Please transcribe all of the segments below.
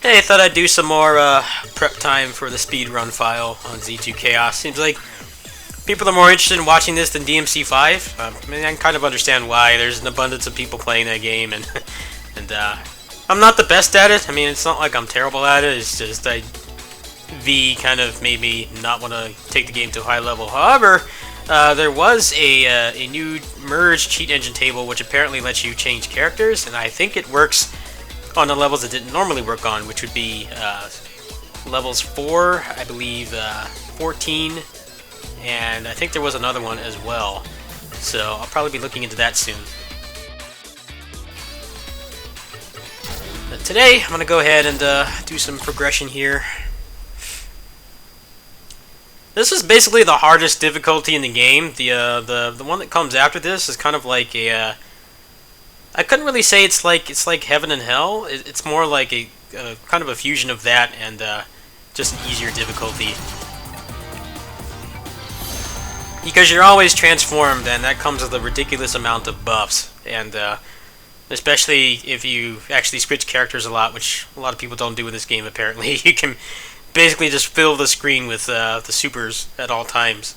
Hey, I thought I'd do some more prep time for the speedrun file on Z2 Chaos. Seems like people are more interested in watching this than DMC5. I mean, I can kind of understand why. There's an abundance of people playing that game, and and I'm not the best at it. I mean, it's not like I'm terrible at it. It's just V kind of made me not want to take the game to a high level. However, there was a new merge cheat engine table which apparently lets you change characters, and I think it works on the levels it didn't normally work on, which would be levels 4, I believe 14, and I think there was another one as well. So I'll probably be looking into that soon. But today I'm going to go ahead and do some progression here. This is basically the hardest difficulty in the game. The one that comes after this is kind of like a I couldn't really say it's like heaven and hell. It's more like a kind of a fusion of that and just easier difficulty. Because you're always transformed, and that comes with a ridiculous amount of buffs, and especially if you actually switch characters a lot, which a lot of people don't do in this game apparently. You can basically just fill the screen with the supers at all times.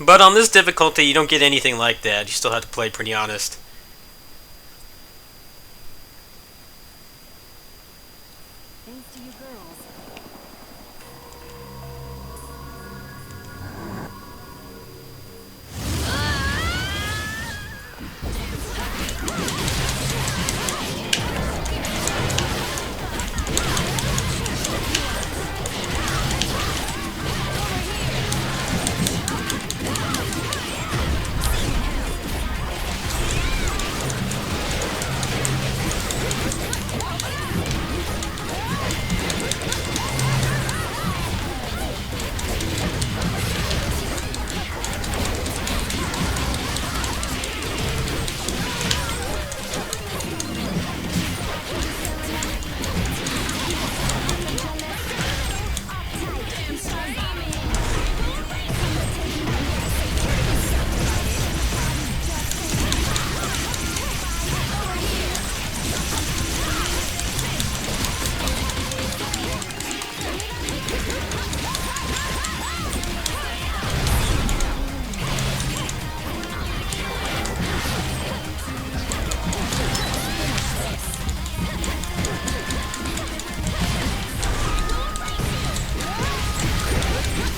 But on this difficulty, you don't get anything like that. You still have to play pretty honest. Thanks to you girls.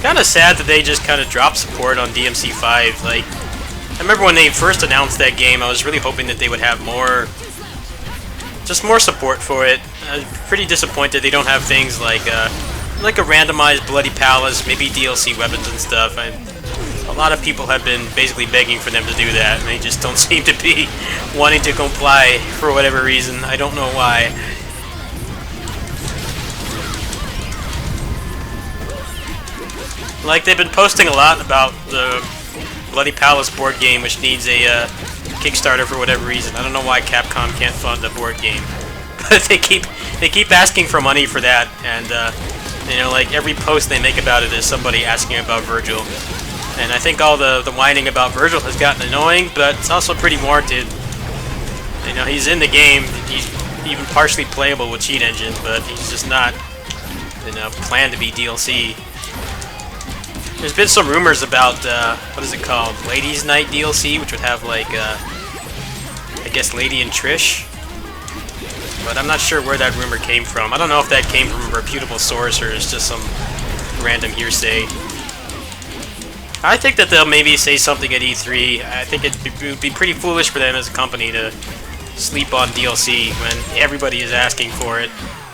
Kind of sad that they just kind of dropped support on DMC5. Like, I remember when they first announced that game, I was really hoping that they would have just more support for it. I was pretty disappointed they don't have things like a randomized Bloody Palace, maybe DLC weapons and stuff. A lot of people have been basically begging for them to do that, and they just don't seem to be wanting to comply for whatever reason. I don't know why. Like, they've been posting a lot about the Bloody Palace board game, which needs a Kickstarter for whatever reason. I don't know why Capcom can't fund a board game, but they keep asking for money for that, and you know, like every post they make about it is somebody asking about Virgil. And I think all the whining about Virgil has gotten annoying, but it's also pretty warranted. You know, he's in the game, he's even partially playable with cheat engine, but he's just not, you know, planned to be DLC. There's been some rumors about, what is it called, Ladies Night DLC, which would have, like, I guess Lady and Trish. But I'm not sure where that rumor came from. I don't know if that came from a reputable source or it's just some random hearsay. I think that they'll maybe say something at E3. I think it would be pretty foolish for them as a company to sleep on DLC when everybody is asking for it.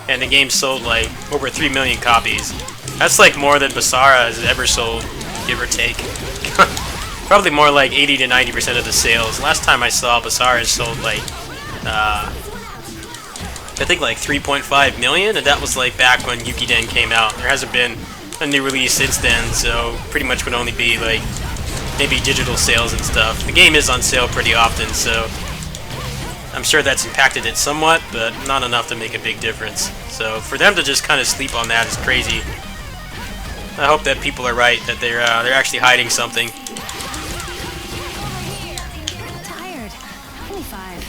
And the game sold, like, over 3 million copies. That's like more than Basara has ever sold, give or take. Probably more like 80 to 90% of the sales. Last time I saw, Basara sold like, I think like 3.5 million, and that was like back when Yukiden came out. There hasn't been a new release since then, so pretty much would only be like maybe digital sales and stuff. The game is on sale pretty often, so I'm sure that's impacted it somewhat, but not enough to make a big difference. So for them to just kind of sleep on that is crazy. I hope that people are right, that they're actually hiding something. I'm tired. Only 5.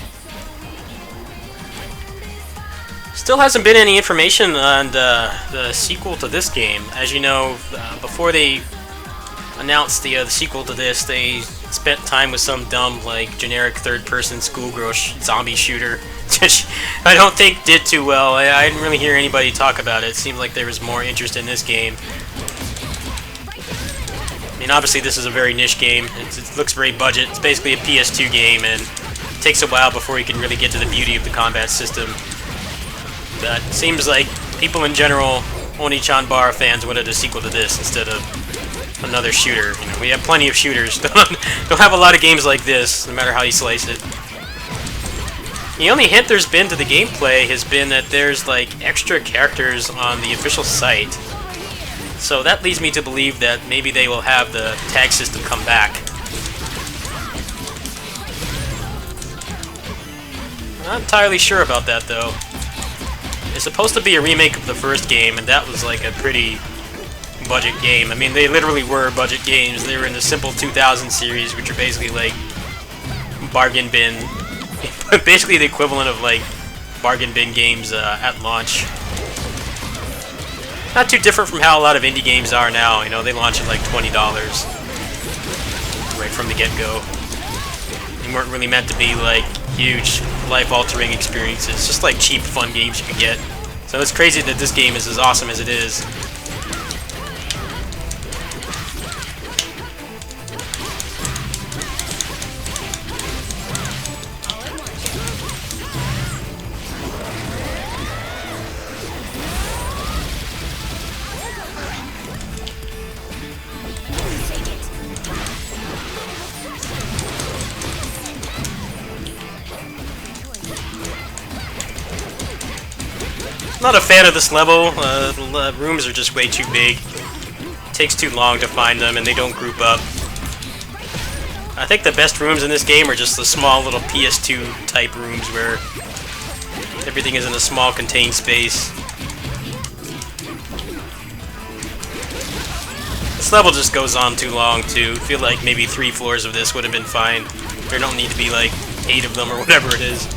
Still hasn't been any information on the sequel to this game. As you know, before they announced the sequel to this, they spent time with some dumb, like, generic third-person schoolgirl zombie shooter, which I don't think did too well. I didn't really hear anybody talk about it. It seemed like there was more interest in this game. I mean, obviously this is a very niche game. It looks very budget. It's basically a PS2 game, and it takes a while before you can really get to the beauty of the combat system. But it seems like people in general, Onechanbara fans, wanted a sequel to this instead of another shooter. You know, we have plenty of shooters. Don't have a lot of games like this, no matter how you slice it. The only hint there's been to the gameplay has been that there's like extra characters on the official site. So that leads me to believe that maybe they will have the tag system come back. Not entirely sure about that though. It's supposed to be a remake of the first game, and that was like a pretty budget game. I mean, they literally were budget games. They were in the Simple 2000 series, which are basically like bargain bin, basically the equivalent of like bargain bin games at launch. Not too different from how a lot of indie games are now. You know, they launch at like $20 right from the get-go. They weren't really meant to be like huge, life-altering experiences. Just like cheap, fun games you can get. So it's crazy that this game is as awesome as it is. Not a fan of this level. The rooms are just way too big. It takes too long to find them, and they don't group up. I think the best rooms in this game are just the small little PS2 type rooms where everything is in a small contained space. This level just goes on too long too. I feel like maybe 3 floors of this would have been fine. There don't need to be like 8 of them or whatever it is.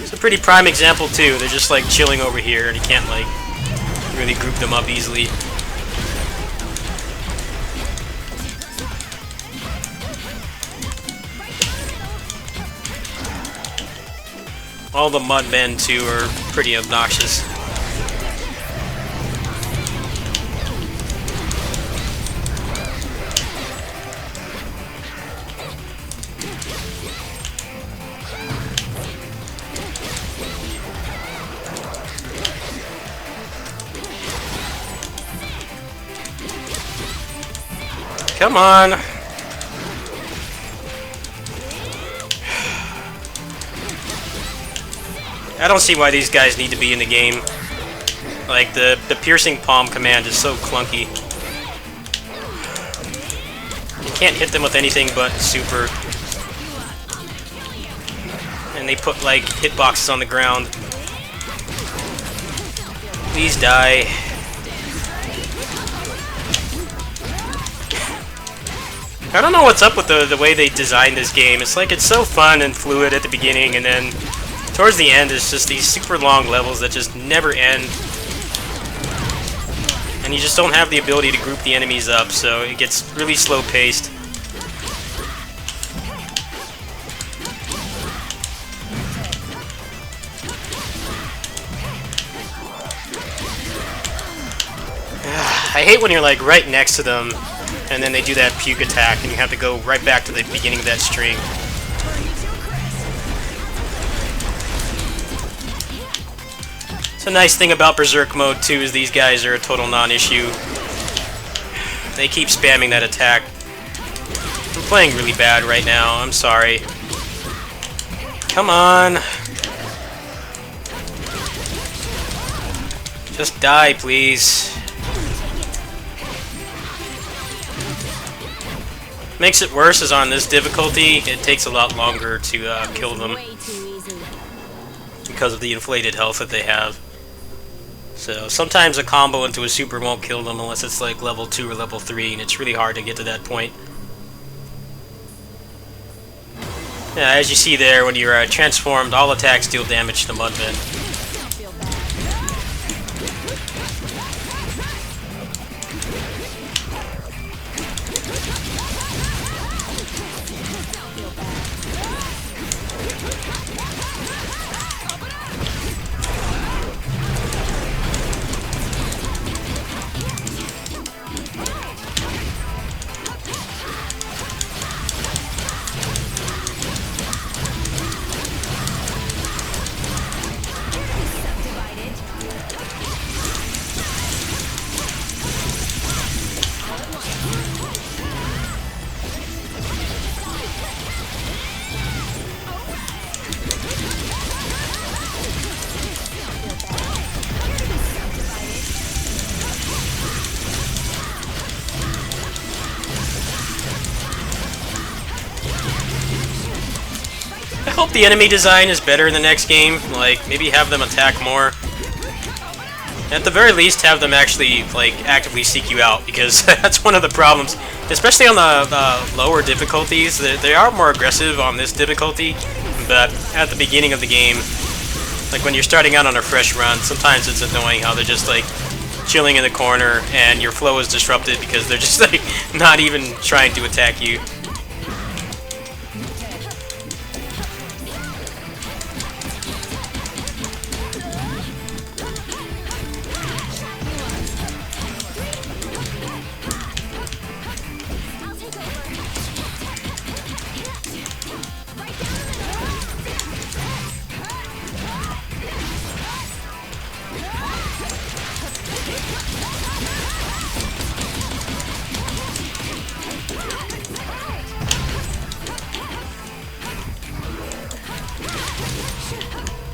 It's a pretty prime example too. They're just like chilling over here and you can't like really group them up easily. All the mudmen too are pretty obnoxious. Come on! I don't see why these guys need to be in the game. Like, the piercing palm command is so clunky. You can't hit them with anything but super. And they put, like, hitboxes on the ground. Please die. I don't know what's up with the way they designed this game. It's like it's so fun and fluid at the beginning, and then towards the end it's just these super long levels that just never end. And you just don't have the ability to group the enemies up, so it gets really slow paced. I hate when you're like right next to them and then they do that puke attack and you have to go right back to the beginning of that string. It's a nice thing about Berserk mode too is these guys are a total non-issue. They keep spamming that attack. I'm playing really bad right now, I'm sorry. Come on! Just die, please. Makes it worse is on this difficulty, it takes a lot longer to kill them because of the inflated health that they have. So sometimes a combo into a super won't kill them unless it's like level 2 or level 3, and it's really hard to get to that point. Yeah, as you see there, when you're transformed, all attacks deal damage to the Mudman. I hope the enemy design is better in the next game. Like, maybe have them attack more. At the very least, have them actually, like, actively seek you out, because that's one of the problems. Especially on the lower difficulties. They are more aggressive on this difficulty, but at the beginning of the game, like when you're starting out on a fresh run, sometimes it's annoying how they're just, like, chilling in the corner, and your flow is disrupted because they're just, like, not even trying to attack you.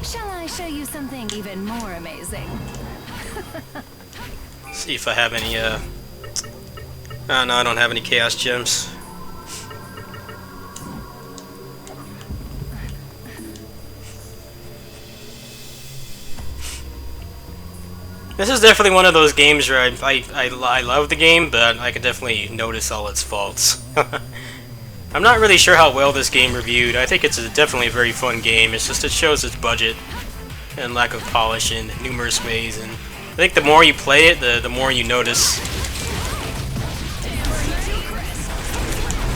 Shall I show you something even more amazing? See if I have any, oh no, I don't have any Chaos Gems. This is definitely one of those games where I love the game, but I can definitely notice all its faults. I'm not really sure how well this game reviewed. I think it's definitely a very fun game. It's just it shows its budget and lack of polish in numerous ways, and I think the more you play it, the more you notice.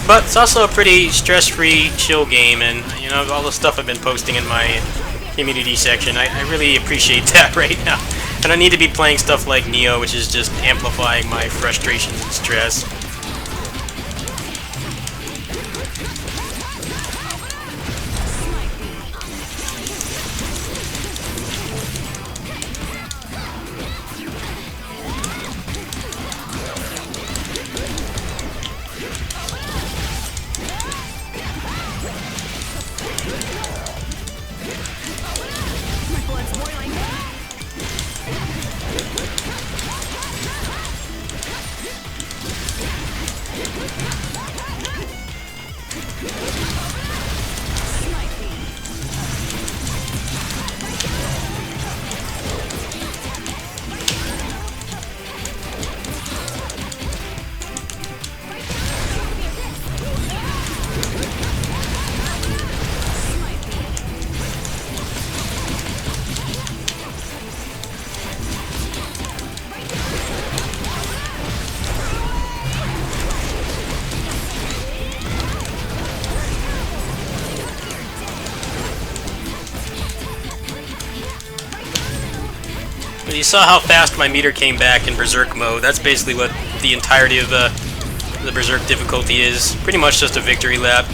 But it's also a pretty stress-free, chill game, and you know, all the stuff I've been posting in my community section, I really appreciate that right now. I don't need to be playing stuff like Neo, which is just amplifying my frustrations and stress. You saw how fast my meter came back in Berserk mode. That's basically what the entirety of the Berserk difficulty is. Pretty much just a victory lap.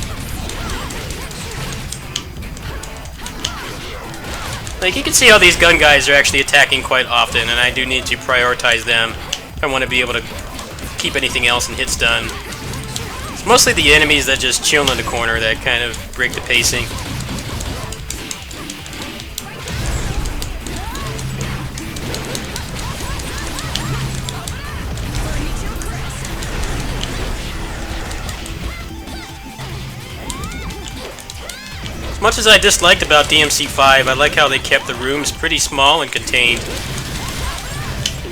Like, you can see how these gun guys are actually attacking quite often, and I do need to prioritize them if I want to be able to keep anything else in hit stun. It's mostly the enemies that just chill in the corner that kind of break the pacing. As much as I disliked about DMC5, I like how they kept the rooms pretty small and contained.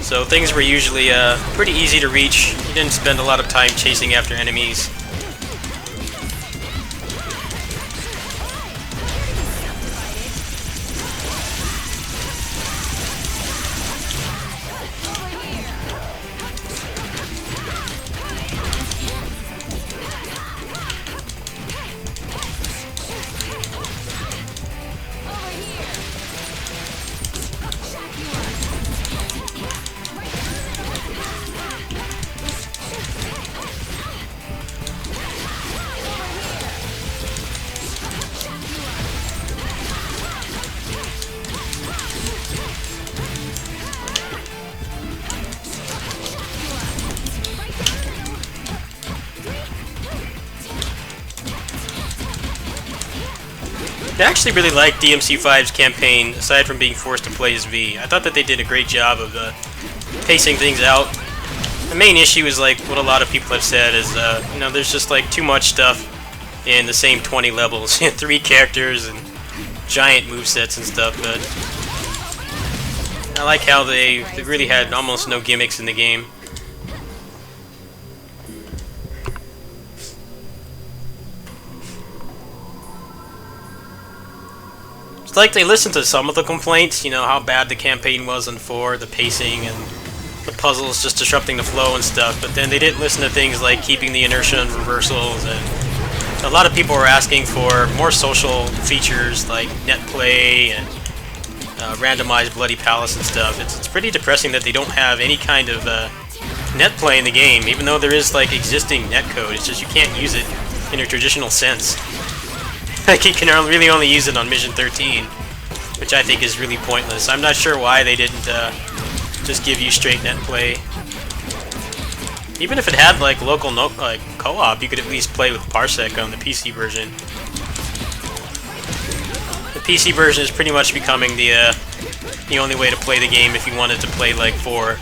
So things were usually pretty easy to reach. You didn't spend a lot of time chasing after enemies. I actually really liked DMC5's campaign, aside from being forced to play as V. I thought that they did a great job of pacing things out. The main issue is like what a lot of people have said is, you know, there's just like too much stuff in the same 20 levels. 3 characters and giant movesets and stuff, but I like how they really had almost no gimmicks in the game. It's like they listened to some of the complaints, you know, how bad the campaign was in 4, the pacing and the puzzles just disrupting the flow and stuff, but then they didn't listen to things like keeping the inertia and reversals, and a lot of people were asking for more social features like net play and randomized Bloody Palace and stuff. It's pretty depressing that they don't have any kind of net play in the game, even though there is like existing net code. It's just you can't use it in a traditional sense. Like you can really only use it on Mission 13, which I think is really pointless. I'm not sure why they didn't just give you straight net play. Even if it had like local co-op, you could at least play with Parsec on the PC version. The PC version is pretty much becoming the only way to play the game if you wanted to play like 4.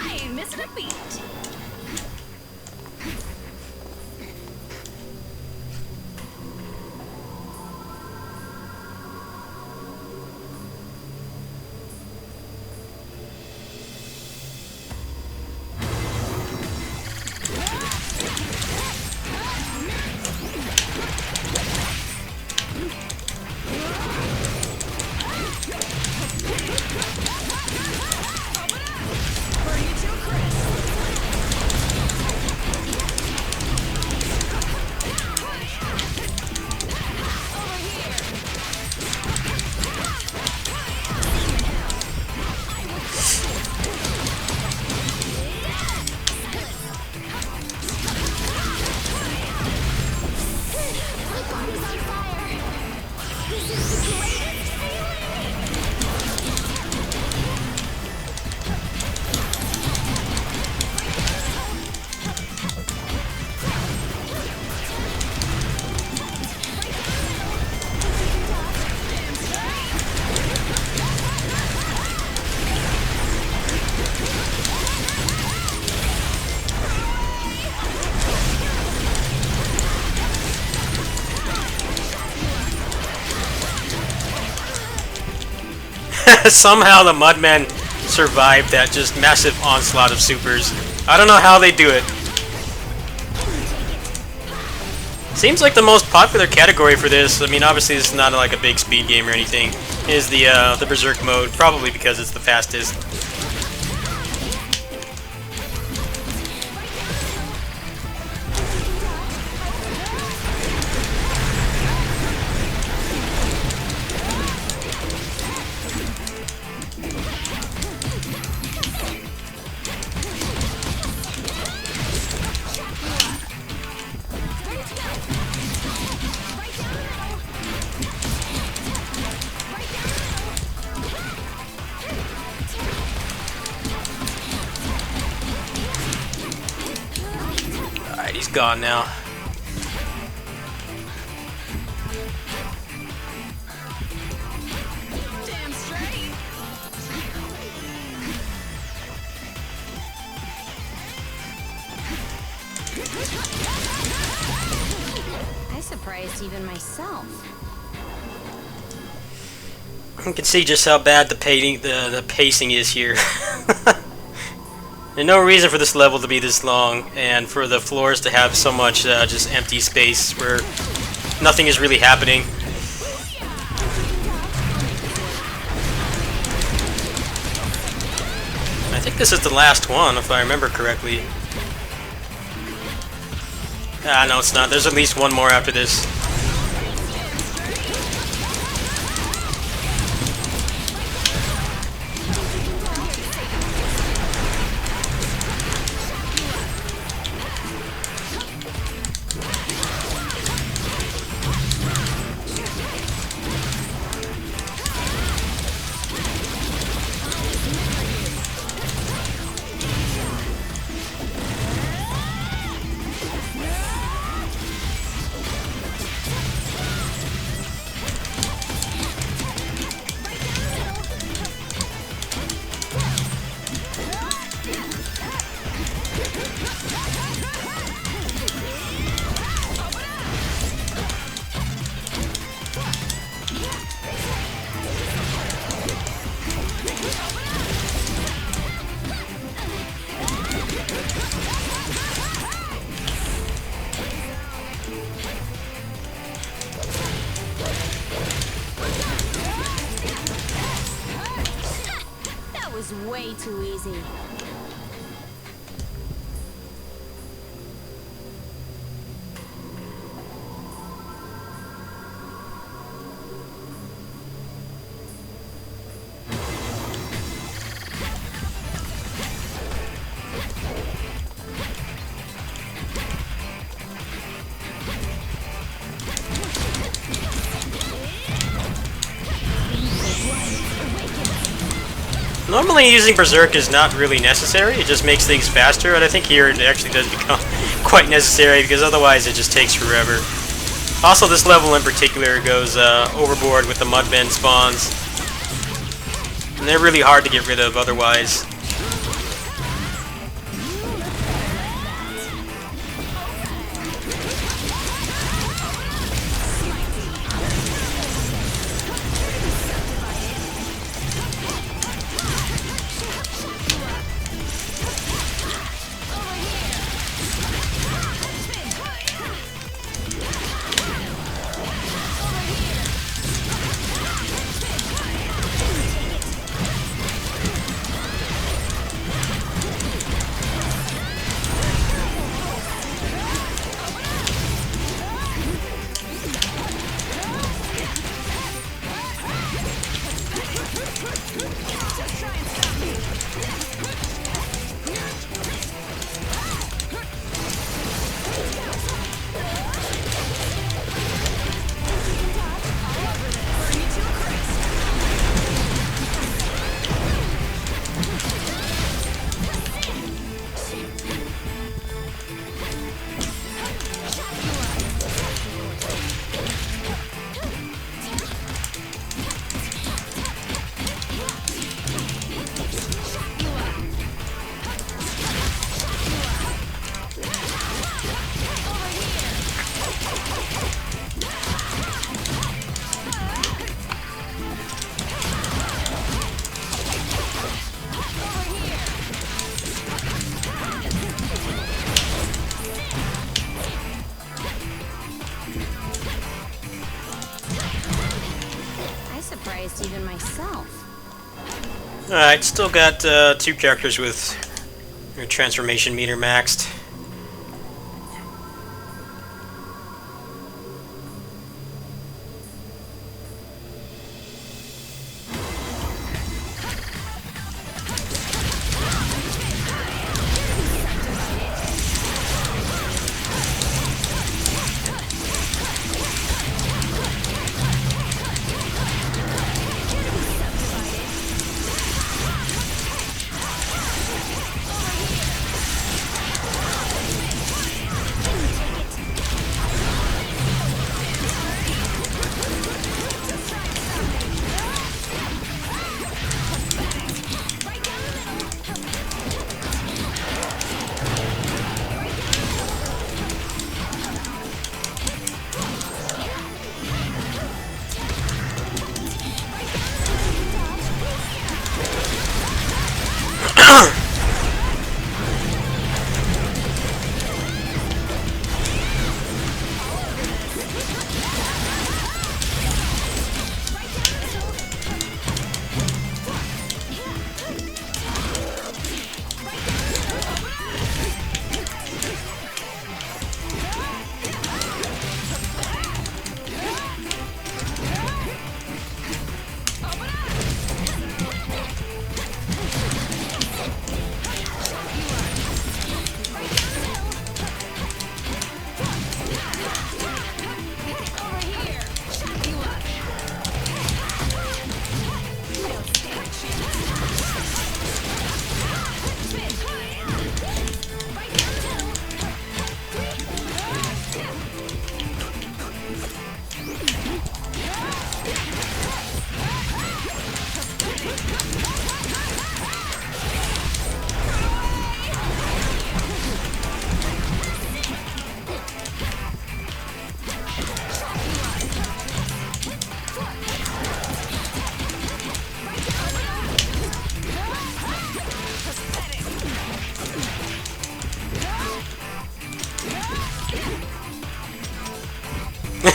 I ain't missing a beat. Somehow the Mudmen survived that just massive onslaught of supers. I don't know how they do it. Seems like the most popular category for this, I mean obviously this is not like a big speed game or anything, is the Berserk mode, probably because it's the fastest. Alright, he's gone now. surprised even myself. You can see just how bad the pacing is here. There's no reason for this level to be this long, and for the floors to have so much just empty space where nothing is really happening. I think this is the last one, if I remember correctly. Ah, no, it's not. There's at least one more after this. Way too easy. Normally using Berserk is not really necessary, it just makes things faster, but I think here it actually does become quite necessary because otherwise it just takes forever. Also, this level in particular goes overboard with the mudbend spawns, and they're really hard to get rid of otherwise. Surprised even myself. Alright, still got 2 characters with your transformation meter maxed.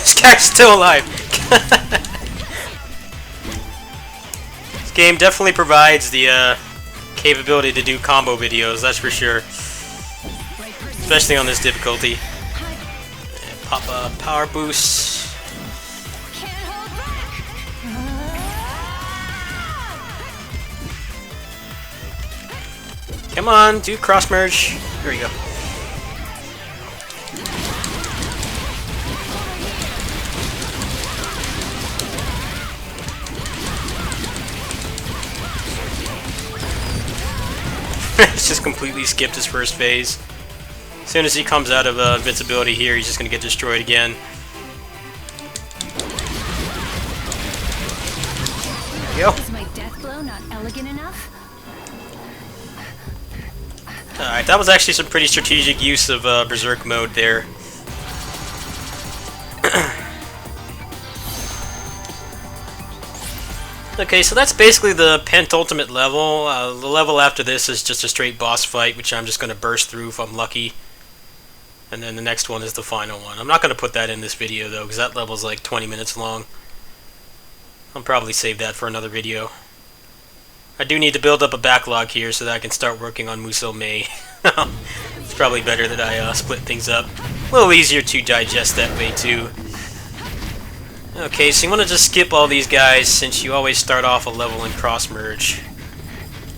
This guy's still alive. This game definitely provides the capability to do combo videos, that's for sure. Especially on this difficulty. And pop a power boost. Come on, do cross merge. There we go. He's just completely skipped his first phase. As soon as he comes out of invincibility here, he's just going to get destroyed again. There we go. Is my death blow not elegant enough? Alright, that was actually some pretty strategic use of Berserk mode there. Okay, so that's basically the penultimate level. The level after this is just a straight boss fight, which I'm just going to burst through if I'm lucky. And then the next one is the final one. I'm not going to put that in this video, though, because that level's like 20 minutes long. I'll probably save that for another video. I do need to build up a backlog here so that I can start working on Musou Mei. It's probably better that I split things up. A little easier to digest that way, too. Okay, so you want to just skip all these guys since you always start off a level in cross merge.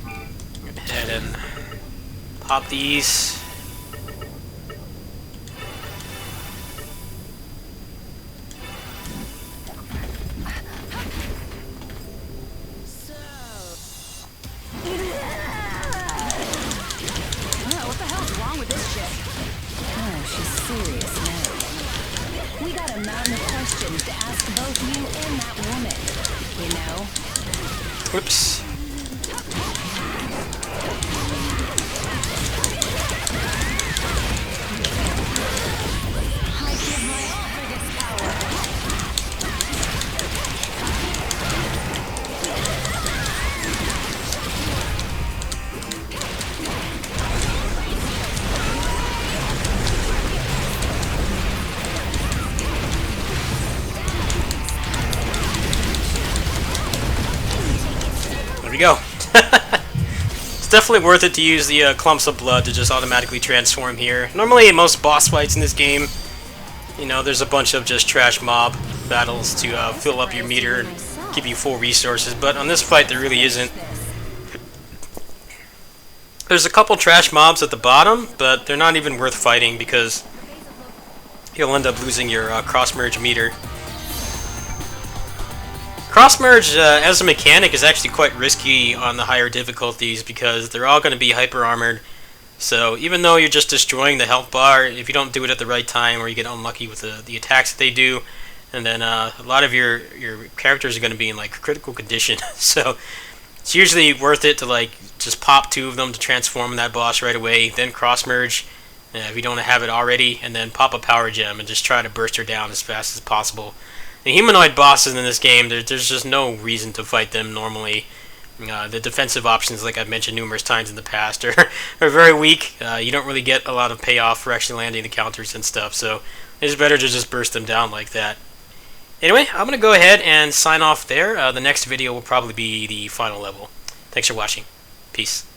Go ahead and pop these. What the hell's wrong with this chick? Oh, she's serious now. We got a mountain of questions to ask both you and that woman. You know? Whoops. I give my all for this power. There we go. It's definitely worth it to use the clumps of blood to just automatically transform here. Normally in most boss fights in this game, you know, there's a bunch of just trash mob battles to fill up your meter and give you full resources, but on this fight there really isn't. There's a couple trash mobs at the bottom, but they're not even worth fighting because you'll end up losing your cross-merge meter. Cross-merge as a mechanic is actually quite risky on the higher difficulties because they're all going to be hyper-armored. So even though you're just destroying the health bar, if you don't do it at the right time or you get unlucky with the attacks that they do, and then a lot of your characters are going to be in like critical condition. So it's usually worth it to like just pop 2 of them to transform that boss right away, then cross-merge if you don't have it already, and then pop a power gem and just try to burst her down as fast as possible. The humanoid bosses in this game, there's just no reason to fight them normally. The defensive options, like I've mentioned numerous times in the past, are very weak. You don't really get a lot of payoff for actually landing the counters and stuff, so it's better to just burst them down like that. Anyway, I'm going to go ahead and sign off there. The next video will probably be the final level. Thanks for watching. Peace.